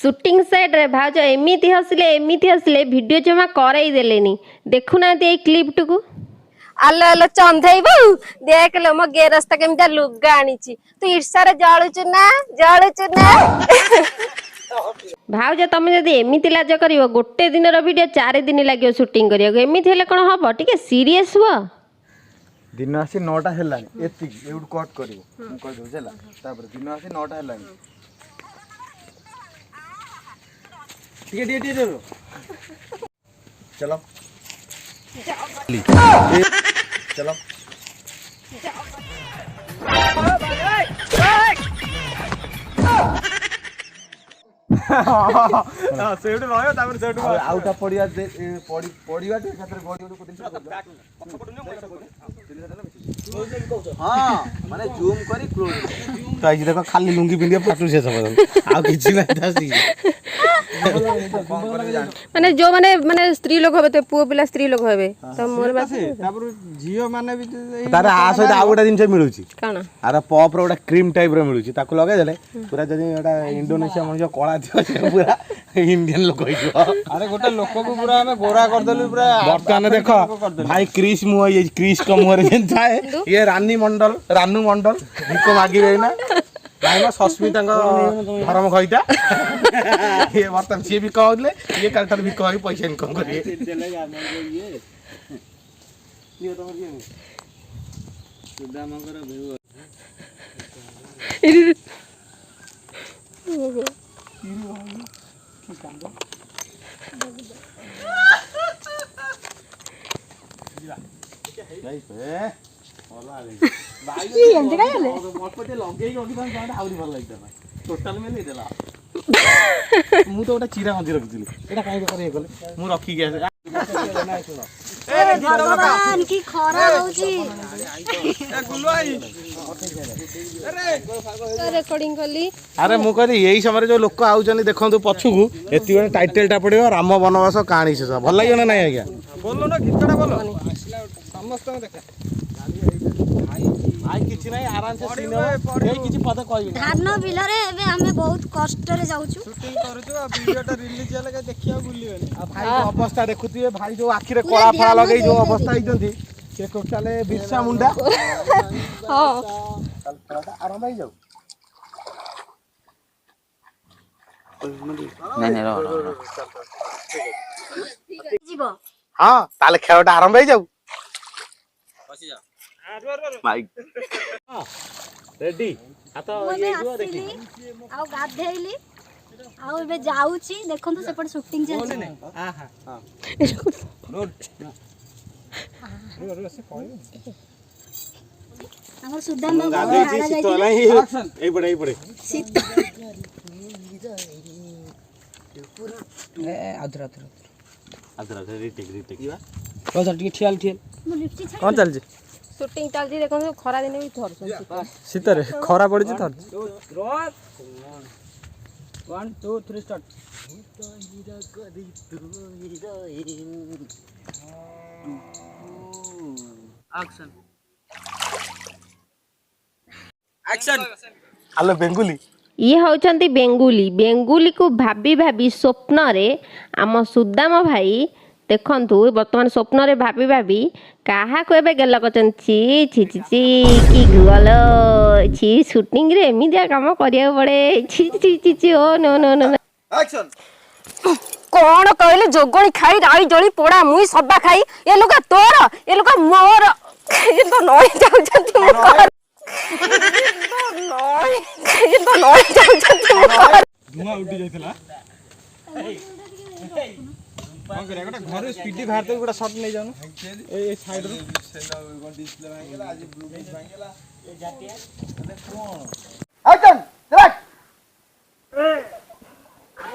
Suiting set रे भाज एमिति हसले वीडियो जमा करई देलेनी देखुना ए क्लिप टुकु आलो आलो चंदेई बहु देख लो मो गेरस्ता केमिता लुगा आनीची तू ईर्षारे जळुचु ना भाज तुम जदि एमिति लाज करिवो गोटे दिन वीडियो 4 दिन लागियो शूटिंग करियो एमिति हेले कोन हबो टिके सीरियस हुआ दिन आसी 9टा हेलानी एति एउड कट करिवो हम कह दउ जला तापर दिन आसी 9टा हेलानी टिके चलो चलो हां सेउड रयो तापर सेउड आउटा पडिया पडिया टे खातिर गडी उड हां माने जूम करी क्लोज तो आज देखो खाली लुंगी पिंदिया फाटू से सब आ किछि नै थासी माने जो माने स्त्री लोग होबे तो पुओ पिला स्त्री लोग होबे तो मोर बात तापर जियो माने भी तार आ सहित आ गोटा दिन से मिलुची काना आर पॉप रो गोटा क्रीम टाइप रो मिलुची ताको लगे देले पूरा जदी एटा इंडोनेशिया मन जो कळा थियो से पूरा इंडियन लोग होइजो अरे गोटा लोक को पूरा हमें गोरा कर देलु पूरा वर्तमान देखो भाई क्रिस मुह ये क्रिस को मुह रे जाए ये रानू मंडल भिको मागिबे ना भाई सस्मिता धर्म खइटा ये वर्तमान सी भी कहले ये कालठार भी कहि पैसा इनकम करिए मु तो गोटे चिरा मंदी रखी एटा काई करे गले मु रखी गया भगवान की खरा होची गुल्लू आई रिकॉर्डिंग करली अरे मु कहली यही समय जो लोक आउछन देखंतु पछुकू एति बडे टाइटलटा पडियो राम वनवास कहानी से भल लागियो ना नाही आज्ञा बोलो ना गीतटा बोलो समस्त देख आई किछि नाही आराम से सीन एई किछि पद कहबी धान बिल रे एबे हमें बहुत कष्ट रे जाउछु शूटिंग करूछु आ वीडियोटा रिलीज होला के देखिया बुलिबे आ भाई जो अवस्था देखुतिए भाई जो आखिरे कळा फळा लगई जो अवस्था हिजंती से टोटाले बिरसा मुंडा हां आराम भाई जाऊ नहीं रो जीवो हां ताले खेलटा आराम भाई जाऊ बसी जा माइक रेडी आ तो ये जो देखि आउ गाधेइली आउ एबे जाउची देखंतु सेपट शूटिंग चलछि हां हां रोड रो से कहबे हमर सुदाम बाबू गाधे हाड़ा छी जाइतिले तो नहीं एई पड़े सीता आदरा रीटेक रो सर ठियाल मु लिपटी छै कौन चल जी शूटिंग चलजी देखो खरा दिन भी धरछन शीत रे खरा पड़ी जी धर 1 2 3 स्टार्ट एक्शन एक्शन हेलो बेंगुली ये होचंती बेंगुली को भाभी भाभी स्वप्न रे आम सुदाम भाई देखंतु वर्तमान स्वप्न रे भाभी भाभी काहा को एबे गेल कचन छी छी छी छी की गल छी शूटिंग रे एमिदिया काम करिया पड़े छी छी छी छी ओ नो नो नो एक्शन कोन कहले जोगणी खाई राई जळी पोड़ा मुई सबा खाई ए लोका तोर ए लोका मोर ए तो नई जाउछंती मोर नई ए तो नई जाउछंती मोर धुआं उडी जाइतला कौन करे गोटा घर स्पीडी बाहर तो गोटा शॉट नहीं जानो ए साइड रो सेना डिस्प्ले भांगेला आज ब्लू लाइट भांगेला ए जातिया अरे कोन एक्शन ट्रैक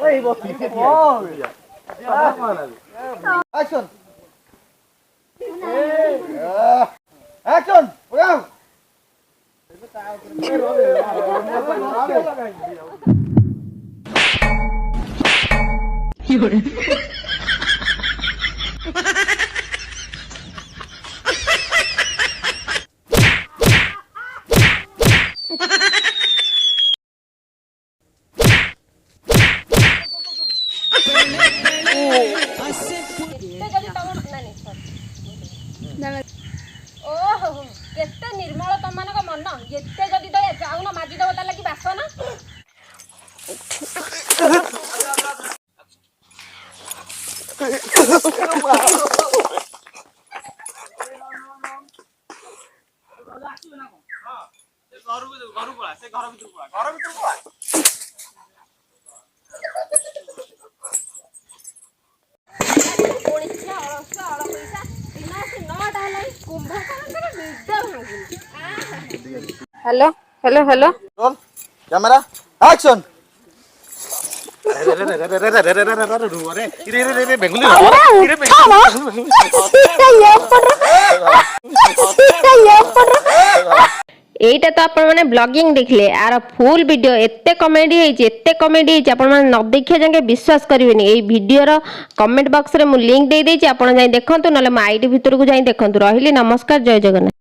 ओए वो पीछे एक्शन एक्शन प्रोग्राम ଓହୋ କେତେ ନିର୍ମଳ ତମମାନଙ୍କ ମନ ଏତେ ଯଦି ଦୟା ଯାଉନ ମାଜିଦବ ତା ଲାଗି ବାସନ hello hello hello roll camera action এইটা তো ଆପଣ ମାନେ ବ୍ଲଗିଂ ଦେଖିଲେ ଆର ଫୁଲ୍ ଭିଡ଼ିଓ ଏତେ କମେଡି ହେଇଛି ଆପଣ ମାନେ ନ ଦେଖିବା ଯାକେ ବିଶ୍ୱାସ କରିବେନି ଏଇ ଭିଡ଼ିଓର କମେଣ୍ଟ ବକ୍ସରେ ମୁଁ ଲିଙ୍କ ଦେଇଦେଇଛି ଆପଣ ଯାଇ ଦେଖନ୍ତୁ ନହେଲେ ମୋ ଆଇଡି ଭିତରକୁ ଯାଇ ଦେଖନ୍ତୁ ରହିଲି ନମସ୍କାର ଜୟ ଜଗନ୍ନାଥ।